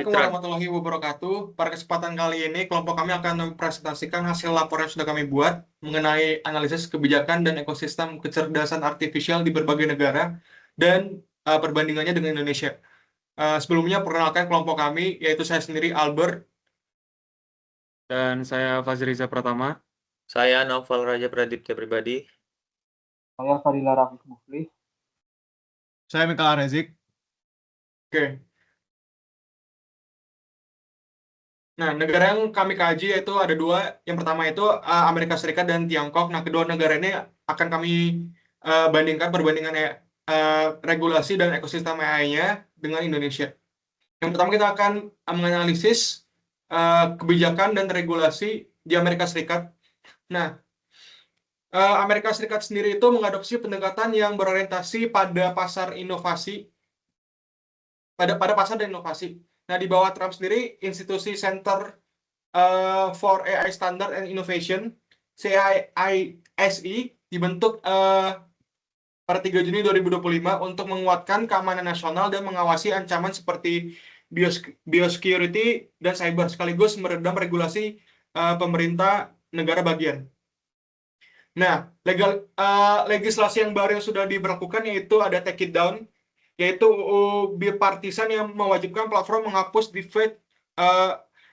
Assalamualaikum Mitra. warahmatullahi wabarakatuh. Pada kesempatan kali ini, kelompok kami akan mempresentasikan hasil laporan yang sudah kami buat mengenai analisis kebijakan dan ekosistem kecerdasan artifisial di berbagai negara dan perbandingannya dengan Indonesia. Sebelumnya, perkenalkan kelompok kami, yaitu saya sendiri, Albert. Dan saya Fazriza Pratama. Saya Novel Raja Pradipta Pribadi. Saya Fadila Rafiq Mufli. Saya Mikal Rezik. Oke. Nah, negara yang kami kaji yaitu ada dua. Yang pertama itu Amerika Serikat dan Tiongkok. Nah, kedua negara ini akan kami bandingkan perbandingan regulasi dan ekosistem AI-nya dengan Indonesia. Yang pertama kita akan menganalisis kebijakan dan regulasi di Amerika Serikat. Nah, Amerika Serikat sendiri itu mengadopsi pendekatan yang berorientasi pada pasar inovasi, pada pasar dan inovasi. Nah, di bawah Trump sendiri, institusi Center for AI Standard and Innovation, CAISI, dibentuk pada 3 Juni 2025 untuk menguatkan keamanan nasional dan mengawasi ancaman seperti biosecurity dan cyber, sekaligus meredam regulasi pemerintah negara bagian. Nah, legislasi yang baru yang sudah diberlakukan yaitu ada Take It Down, yaitu UU bipartisan yang mewajibkan platform menghapus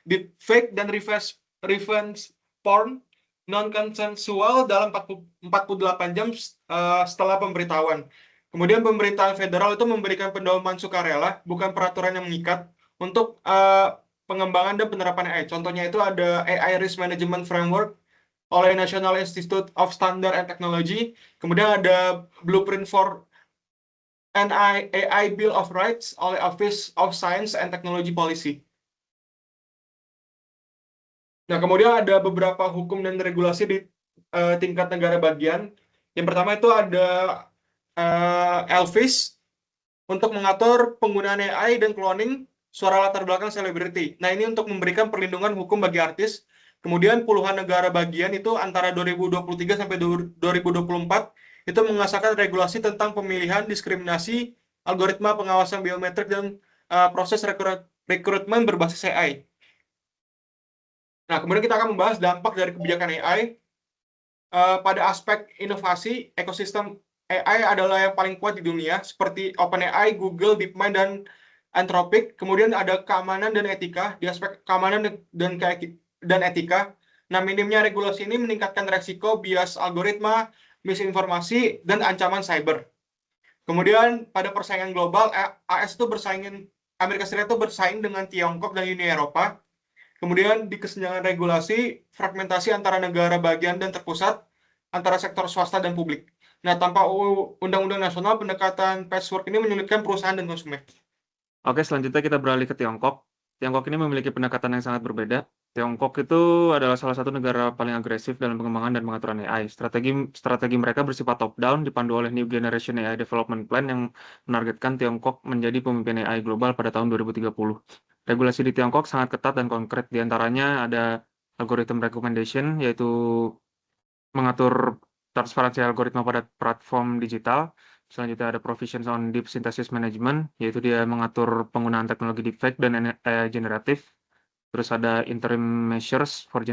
deepfake dan revenge porn non-konsensual dalam 48 jam setelah pemberitahuan. Kemudian pemerintahan federal itu memberikan pedoman sukarela, bukan peraturan yang mengikat, untuk pengembangan dan penerapan AI. Contohnya itu ada AI Risk Management Framework oleh National Institute of Standard and Technology. Kemudian ada Blueprint for an AI Bill of Rights oleh Office of Science and Technology Policy. Nah, kemudian ada beberapa hukum dan regulasi di tingkat negara bagian. Yang pertama itu ada Elvis untuk mengatur penggunaan AI dan cloning suara latar belakang selebriti. Nah, ini untuk memberikan perlindungan hukum bagi artis. Kemudian puluhan negara bagian itu antara 2023 sampai 2024 itu mengesahkan regulasi tentang pemilihan, diskriminasi, algoritma pengawasan biometrik, dan proses rekrutmen berbasis AI. Nah, kemudian kita akan membahas dampak dari kebijakan AI pada aspek inovasi. Ekosistem AI adalah yang paling kuat di dunia, seperti OpenAI, Google, DeepMind, dan Anthropic. Kemudian ada keamanan dan etika. Di aspek keamanan dan etika, nah, minimnya regulasi ini meningkatkan resiko bias algoritma, misinformasi, dan ancaman cyber. Kemudian pada persaingan global, Amerika Serikat itu bersaing dengan Tiongkok dan Uni Eropa. Kemudian di kesenjangan regulasi, fragmentasi antara negara bagian dan terpusat, antara sektor swasta dan publik. Nah, tanpa undang-undang nasional, pendekatan patchwork ini menyulitkan perusahaan dan konsumen. Oke, selanjutnya kita beralih ke Tiongkok. Tiongkok ini memiliki pendekatan yang sangat berbeda. Tiongkok itu adalah salah satu negara paling agresif dalam pengembangan dan pengaturan AI. Strategi mereka bersifat top-down, dipandu oleh New Generation AI Development Plan yang menargetkan Tiongkok menjadi pemimpin AI global pada tahun 2030. Regulasi di Tiongkok sangat ketat dan konkret. Di antaranya ada algorithm recommendation, yaitu mengatur transparansi algoritma pada platform digital. Selanjutnya ada Provisions on Deep Synthesis Management, yaitu dia mengatur penggunaan teknologi deepfake dan AI generatif. Terus ada Interim Measures for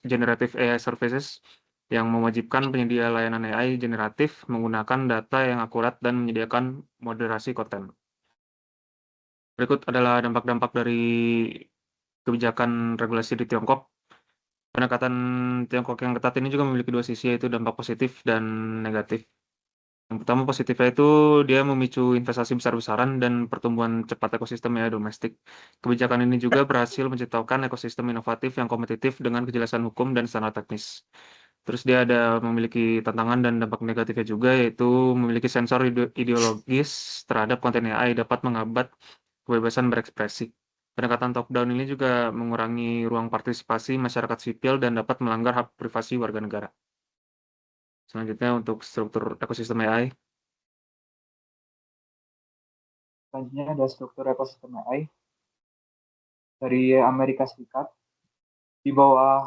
Generative AI Services, yang mewajibkan penyedia layanan AI generatif menggunakan data yang akurat dan menyediakan moderasi konten. Berikut adalah dampak-dampak dari kebijakan regulasi di Tiongkok. Pendekatan Tiongkok yang ketat ini juga memiliki dua sisi, yaitu dampak positif dan negatif. Yang pertama positifnya itu dia memicu investasi besar-besaran dan pertumbuhan cepat ekosistem AI domestik. Kebijakan ini juga berhasil menciptakan ekosistem inovatif yang kompetitif dengan kejelasan hukum dan standar teknis. Terus dia ada memiliki tantangan dan dampak negatifnya juga, yaitu memiliki sensor ideologis terhadap konten AI dapat menghambat kebebasan berekspresi. Pendekatan top-down ini juga mengurangi ruang partisipasi masyarakat sipil dan dapat melanggar hak privasi warga negara. Selanjutnya untuk struktur ekosistem AI. Selanjutnya ada struktur ekosistem AI dari Amerika Serikat. Di bawah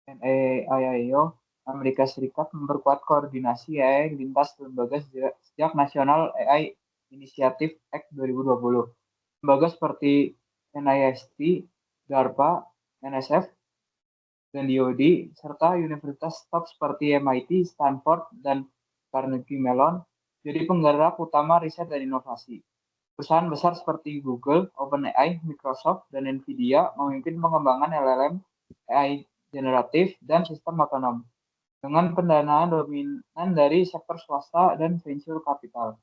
NAIAO, Amerika Serikat memperkuat koordinasi AI lintas lembaga sejak National AI Initiative Act 2020. Lembaga seperti NIST, DARPA, NSF, dan DoD, serta universitas top seperti MIT, Stanford, dan Carnegie Mellon jadi penggerak utama riset dan inovasi. Perusahaan besar seperti Google, OpenAI, Microsoft, dan Nvidia memimpin pengembangan LLM, AI generatif, dan sistem otonom dengan pendanaan dominan dari sektor swasta dan venture capital.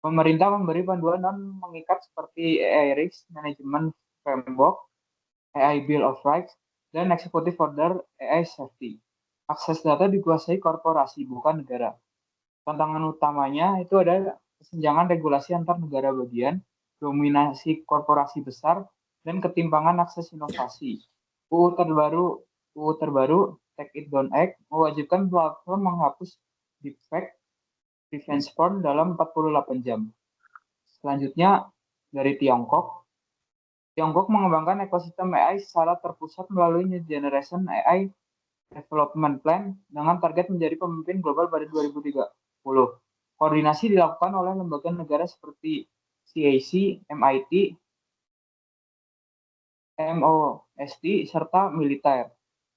Pemerintah memberi panduan non mengikat seperti AI Risk Management Framework, AI Bill of Rights, dan Executive Order AI Safety. Akses data dikuasai korporasi, bukan negara. Tantangan utamanya itu ada kesenjangan regulasi antar negara bagian, dominasi korporasi besar, dan ketimpangan akses inovasi. UU terbaru Take It Down Act mewajibkan platform menghapus deepfake revenge porn dalam 48 jam. Selanjutnya dari Tiongkok. Tiongkok mengembangkan ekosistem AI secara terpusat melalui New Generation AI Development Plan dengan target menjadi pemimpin global pada 2030. Koordinasi dilakukan oleh lembaga negara seperti CAC, MIT, MOST, serta militer.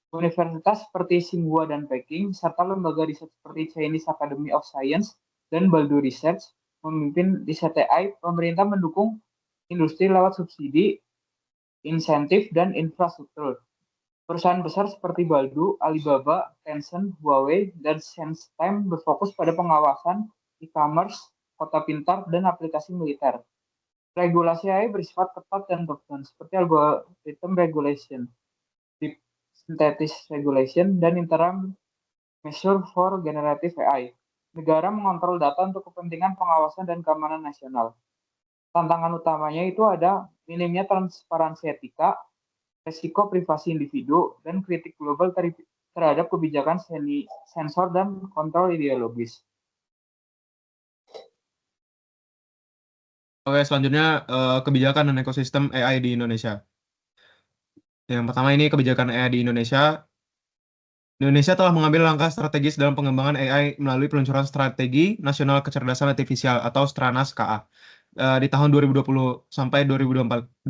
Universitas seperti Tsinghua dan Peking, serta lembaga riset seperti Chinese Academy of Science dan Baldu Research memimpin riset AI. Pemerintah mendukung industri lewat subsidi, insentif, dan infrastruktur. Perusahaan besar seperti Baldu, Alibaba, Tencent, Huawei, dan SenseTime berfokus pada pengawasan e-commerce, kota pintar, dan aplikasi militer. Regulasi AI bersifat ketat dan top-down, seperti algorithm regulation, deep synthesis regulation, dan interim measure for generative AI. Negara mengontrol data untuk kepentingan pengawasan dan keamanan nasional. Tantangan utamanya itu ada minimnya transparansi etika, resiko privasi individu, dan kritik global terhadap kebijakan sensor dan kontrol ideologis. Oke, selanjutnya kebijakan dan ekosistem AI di Indonesia. Yang pertama ini kebijakan AI di Indonesia. Indonesia telah mengambil langkah strategis dalam pengembangan AI melalui peluncuran Strategi Nasional Kecerdasan Artifisial atau Stranas KA di tahun 2020 sampai 2045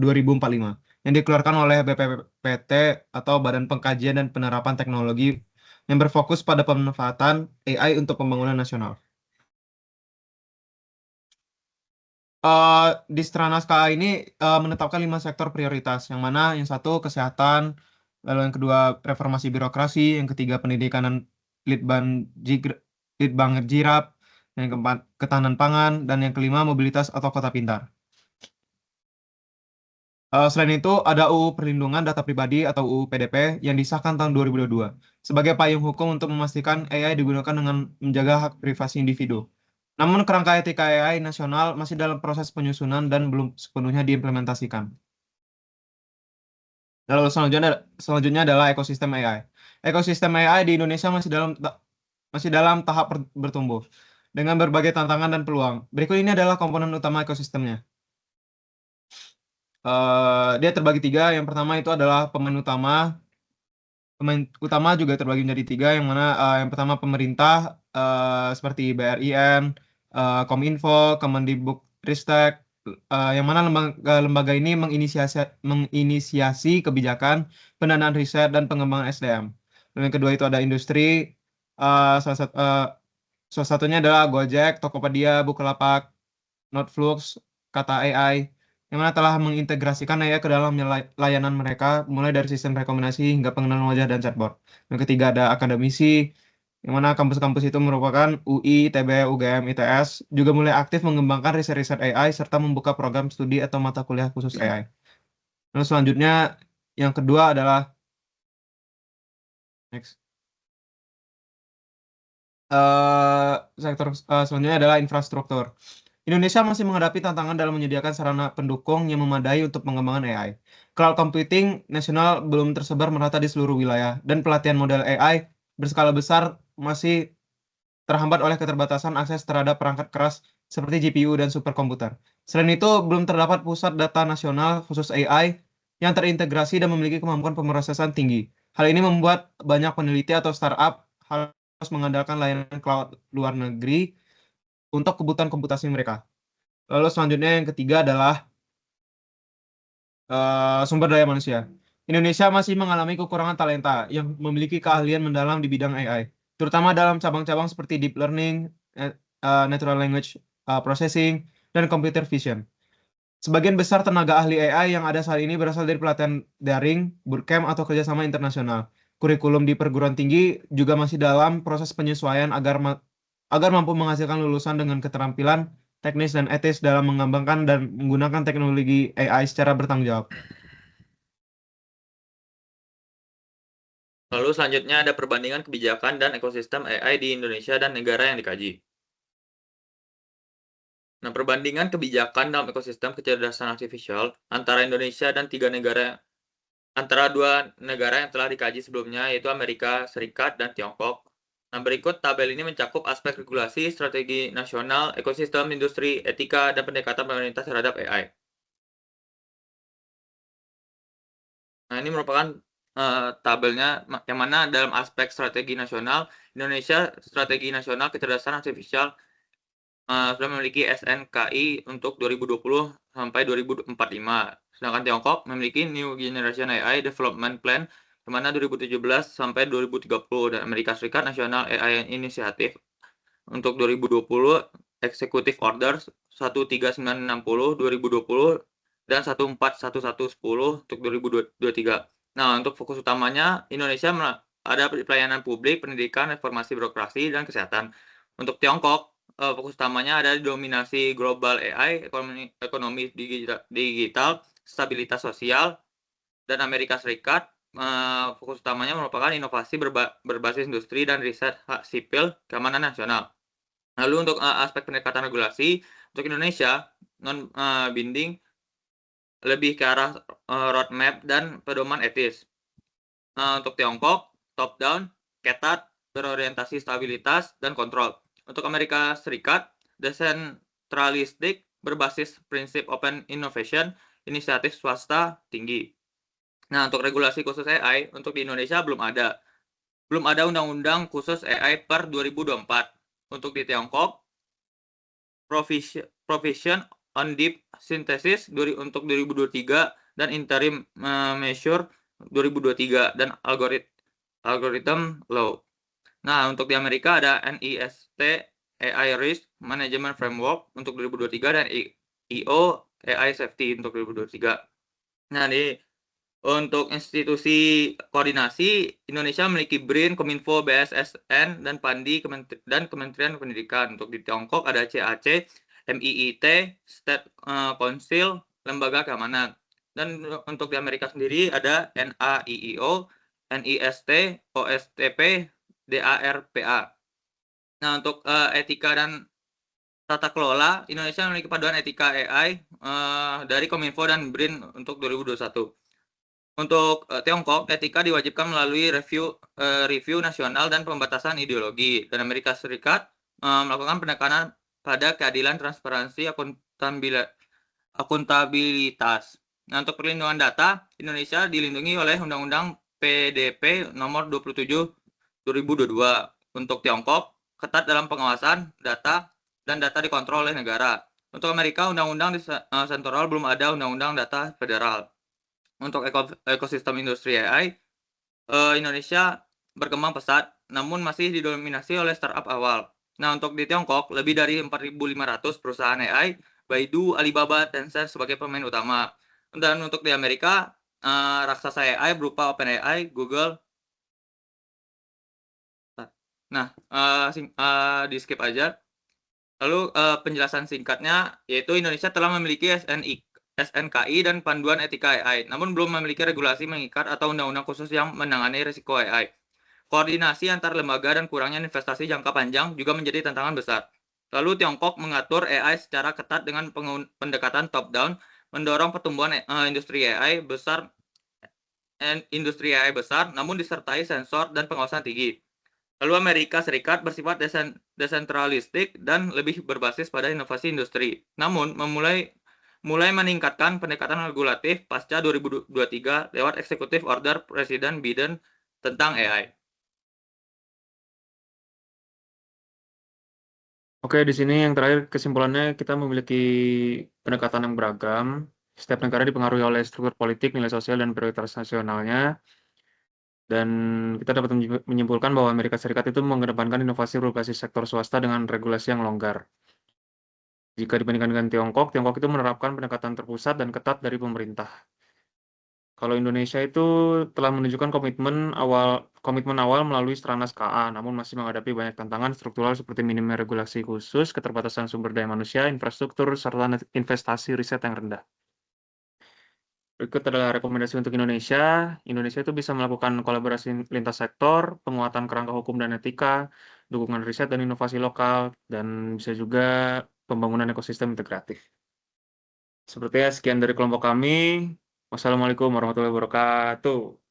yang dikeluarkan oleh BPPT atau Badan Pengkajian dan Penerapan Teknologi yang berfokus pada pemanfaatan AI untuk pembangunan nasional. Di Stranas KA ini menetapkan 5 sektor prioritas, yang mana yang satu kesehatan, lalu yang kedua reformasi birokrasi, yang ketiga pendidikan dan litbang jirap, yang keempat ketahanan pangan, dan yang kelima mobilitas atau kota pintar. Selain itu ada UU Perlindungan Data Pribadi atau UU PDP yang disahkan tahun 2022 sebagai payung hukum untuk memastikan AI digunakan dengan menjaga hak privasi individu. Namun kerangka etika AI nasional masih dalam proses penyusunan dan belum sepenuhnya diimplementasikan. Lalu selanjutnya adalah ekosistem AI. Ekosistem AI di Indonesia masih dalam tahap bertumbuh dengan berbagai tantangan dan peluang. Berikut ini adalah komponen utama ekosistemnya. Dia terbagi 3. Yang pertama itu adalah pemain utama. Pemain utama juga terbagi menjadi 3, yang mana yang pertama pemerintah seperti BRIN, Kominfo, Kemendikbudristek, yang mana lembaga ini menginisiasi kebijakan pendanaan riset dan pengembangan SDM. Dan yang kedua itu ada industri, salah satunya adalah Gojek, Tokopedia, Bukalapak, Noteflux, Kata AI, yang mana telah mengintegrasikan AI ke dalam layanan mereka, mulai dari sistem rekomendasi hingga pengenalan wajah dan chatbot. Yang ketiga ada akademisi, yang mana kampus-kampus itu merupakan UI, ITB, UGM, ITS, juga mulai aktif mengembangkan riset-riset AI serta membuka program studi atau mata kuliah khusus AI. Lalu selanjutnya, yang kedua adalah sektor selanjutnya adalah infrastruktur. Indonesia masih menghadapi tantangan dalam menyediakan sarana pendukung yang memadai untuk pengembangan AI. Cloud computing nasional belum tersebar merata di seluruh wilayah, dan pelatihan model AI berskala besar masih terhambat oleh keterbatasan akses terhadap perangkat keras seperti GPU dan superkomputer. Selain itu, belum terdapat pusat data nasional khusus AI yang terintegrasi dan memiliki kemampuan pemrosesan tinggi. Hal ini membuat banyak peneliti atau startup harus mengandalkan layanan cloud luar negeri untuk kebutuhan komputasi mereka. Lalu selanjutnya yang ketiga adalah sumber daya manusia. Indonesia masih mengalami kekurangan talenta yang memiliki keahlian mendalam di bidang AI, terutama dalam cabang-cabang seperti deep learning, natural language processing, dan computer vision. Sebagian besar tenaga ahli AI yang ada saat ini berasal dari pelatihan daring, bootcamp, atau kerjasama internasional. Kurikulum di perguruan tinggi juga masih dalam proses penyesuaian agar mampu menghasilkan lulusan dengan keterampilan teknis dan etis dalam mengembangkan dan menggunakan teknologi AI secara bertanggung jawab. Lalu selanjutnya ada perbandingan kebijakan dan ekosistem AI di Indonesia dan negara yang dikaji. Nah, perbandingan kebijakan dalam ekosistem kecerdasan artifisial antara Indonesia dan antara dua negara yang telah dikaji sebelumnya, yaitu Amerika Serikat dan Tiongkok. Nah, berikut tabel ini mencakup aspek regulasi, strategi nasional, ekosistem industri, etika, dan pendekatan pemerintah terhadap AI. Nah, ini merupakan tabelnya yang mana dalam aspek strategi nasional, Indonesia strategi nasional kecerdasan artifisial sudah memiliki SNKI untuk 2020 sampai 2045. Sedangkan Tiongkok memiliki New Generation AI Development Plan di mana 2017 sampai 2030, dan Amerika Serikat National AI Initiative untuk 2020 Executive Orders 13960 2020 dan 14110 untuk 2023. Nah, untuk fokus utamanya Indonesia ada pelayanan publik, pendidikan, reformasi birokrasi, dan kesehatan. Untuk Tiongkok, fokus utamanya ada dominasi global AI, ekonomi digital, stabilitas sosial, dan Amerika Serikat fokus utamanya merupakan inovasi berbasis industri dan riset hak sipil keamanan nasional. Lalu untuk aspek pendekatan regulasi, untuk Indonesia non-binding lebih ke arah roadmap dan pedoman etis. Untuk Tiongkok, top down, ketat, berorientasi stabilitas dan kontrol. Untuk Amerika Serikat, desentralistik, berbasis prinsip open innovation, inisiatif swasta tinggi. Nah, untuk regulasi khusus AI, untuk di Indonesia belum ada. Belum ada undang-undang khusus AI per 2024. Untuk di Tiongkok, Provision on Deep Synthesis untuk 2023 dan Interim Measure 2023 dan Algorithm Law. Nah, untuk di Amerika ada NIST AI Risk Management Framework untuk 2023 dan EO AI Safety untuk 2023. Nah, untuk institusi koordinasi, Indonesia memiliki BRIN, Kominfo, BSSN, dan Pandi, dan Kementerian Pendidikan. Untuk di Tiongkok ada CAC, MIIT, State Council, Lembaga Keamanan. Dan untuk di Amerika sendiri ada NAIIO, NIST, OSTP, DARPA. Nah, untuk etika dan tata kelola, Indonesia memiliki paduan etika AI dari Kominfo dan BRIN untuk 2021. Untuk Tiongkok, etika diwajibkan melalui review nasional dan pembatasan ideologi. Dan Amerika Serikat melakukan pendekatan pada keadilan, transparansi, akuntabilitas. Nah, untuk perlindungan data, Indonesia dilindungi oleh Undang-Undang PDP nomor 27 2022. Untuk Tiongkok, ketat dalam pengawasan data dan data dikontrol oleh negara. Untuk Amerika, undang-undang di sentoral belum ada undang-undang data federal. Untuk ekosistem industri AI, Indonesia berkembang pesat, namun masih didominasi oleh startup awal. Nah, untuk di Tiongkok, lebih dari 4.500 perusahaan AI, Baidu, Alibaba, Tencent sebagai pemain utama. Dan untuk di Amerika, raksasa AI berupa OpenAI, Google. Nah, di skip aja. Lalu penjelasan singkatnya, yaitu Indonesia telah memiliki SNKI dan panduan etika AI, namun belum memiliki regulasi mengikat atau undang-undang khusus yang menangani risiko AI. Koordinasi antar lembaga dan kurangnya investasi jangka panjang juga menjadi tantangan besar. Lalu Tiongkok mengatur AI secara ketat dengan pendekatan top-down, mendorong pertumbuhan industri AI besar, namun disertai sensor dan pengawasan tinggi. Lalu Amerika Serikat bersifat desentralistik dan lebih berbasis pada inovasi industri. Namun mulai meningkatkan pendekatan regulatif pasca 2023 lewat Executive Order Presiden Biden tentang AI. Oke, di sini yang terakhir kesimpulannya kita memiliki pendekatan yang beragam Setiap negara dipengaruhi oleh struktur politik, nilai sosial, dan prioritas nasionalnya. Dan kita dapat menyimpulkan bahwa Amerika Serikat itu mengedepankan inovasi berbasis sektor swasta dengan regulasi yang longgar. Jika dibandingkan dengan Tiongkok, Tiongkok itu menerapkan pendekatan terpusat dan ketat dari pemerintah. Kalau Indonesia itu telah menunjukkan komitmen awal melalui Stranas KA, namun masih menghadapi banyak tantangan struktural seperti minimnya regulasi khusus, keterbatasan sumber daya manusia, infrastruktur, serta investasi riset yang rendah. Berikut adalah rekomendasi untuk Indonesia. Indonesia itu bisa melakukan kolaborasi lintas sektor, penguatan kerangka hukum dan etika, dukungan riset dan inovasi lokal, dan bisa juga pembangunan ekosistem integratif. Sepertinya sekian dari kelompok kami. Wassalamualaikum warahmatullahi wabarakatuh.